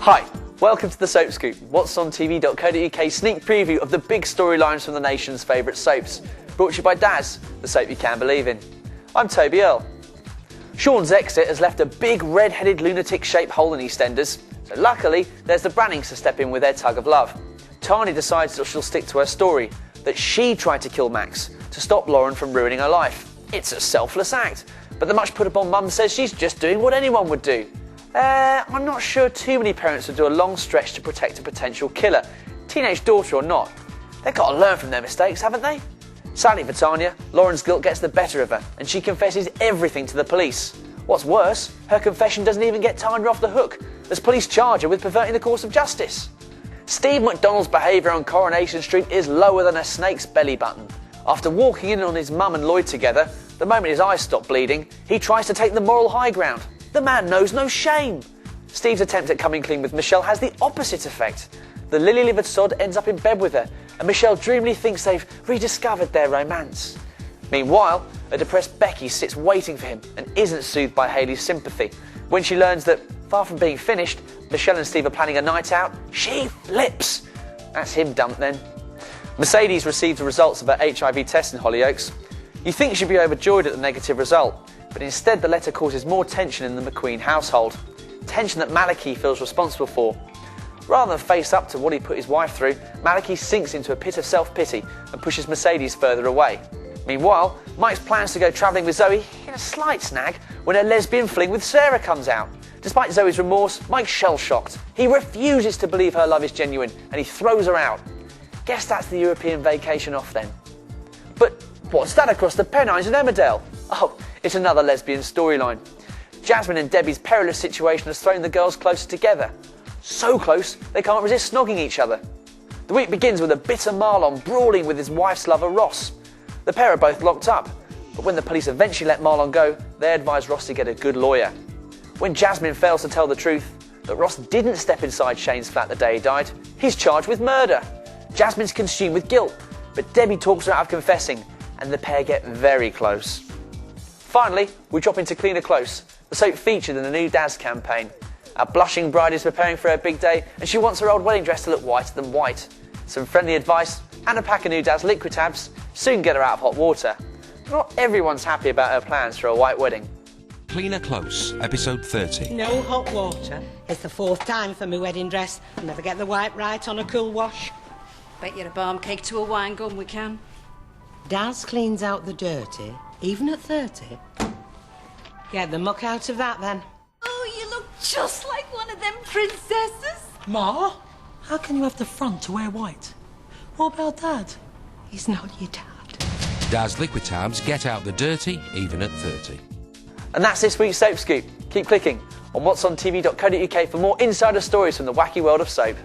Hi, welcome to the Soap Scoop, what's on TV.co.uk sneak preview of the big storylines from the nation's favourite soaps. Brought to you by Daz, the soap you can believe in. I'm Toby Earle. Sean's exit has left a big red-headed lunatic-shaped hole in EastEnders, so luckily there's the Brannings to step in with their tug of love. Tani decides that she'll stick to her story, that she tried to kill Max to stop Lauren from ruining her life. It's a selfless act, but the much put upon mum says she's just doing what anyone would do. I'm not sure too many parents would do a long stretch to protect a potential killer, teenage daughter or not. They've got to learn from their mistakes, haven't they? Sadly for Tanya, Lauren's guilt gets the better of her and she confesses everything to the police. What's worse, her confession doesn't even get Tanya off the hook, as police charge her with perverting the course of justice. Steve McDonald's behaviour on Coronation Street is lower than a snake's belly button. After walking in on his mum and Lloyd together, the moment his eyes stop bleeding, he tries to take the moral high ground. The man knows no shame. Steve's attempt at coming clean with Michelle has the opposite effect. The lily-livered sod ends up in bed with her, and Michelle dreamily thinks they've rediscovered their romance. Meanwhile, a depressed Becky sits waiting for him and isn't soothed by Hayley's sympathy. When she learns that, far from being finished, Michelle and Steve are planning a night out, she flips. That's him dumped then. Mercedes receives the results of her HIV test in Hollyoaks. You think she'd be overjoyed at the negative result, but instead the letter causes more tension in the McQueen household. Tension that Malachi feels responsible for. Rather than face up to what he put his wife through, Malachi sinks into a pit of self-pity and pushes Mercedes further away. Meanwhile, Mike's plans to go travelling with Zoe in a slight snag when her lesbian fling with Sarah comes out. Despite Zoe's remorse, Mike's shell-shocked. He refuses to believe her love is genuine and he throws her out. Guess that's the European vacation off then. But what's that across the Pennines in Emmerdale? Oh, it's another lesbian storyline. Jasmine and Debbie's perilous situation has thrown the girls closer together. So close, they can't resist snogging each other. The week begins with a bitter Marlon brawling with his wife's lover Ross. The pair are both locked up, but when the police eventually let Marlon go, they advise Ross to get a good lawyer. When Jasmine fails to tell the truth, that Ross didn't step inside Shane's flat the day he died, he's charged with murder. Jasmine's consumed with guilt, but Debbie talks her out of confessing, and the pair get very close. Finally, we drop into Cleaner Close, the soap featured in the new Daz campaign. Our blushing bride is preparing for her big day and she wants her old wedding dress to look whiter than white. Some friendly advice and a pack of new Daz liquid tabs soon get her out of hot water. But not everyone's happy about her plans for a white wedding. Cleaner Close, episode 30. No hot water. It's the fourth time for my wedding dress. I never get the white right on a cool wash. Bet you're a balm cake to a wine gun we can. Daz cleans out the dirty, even at 30. Get the muck out of that then. Oh, you look just like one of them princesses. Ma, how can you have the front to wear white? What about Dad? He's not your dad. Daz liquid tabs get out the dirty, even at 30. And that's this week's Soap Scoop. Keep clicking on what's on TV.co.uk for more insider stories from the wacky world of soap.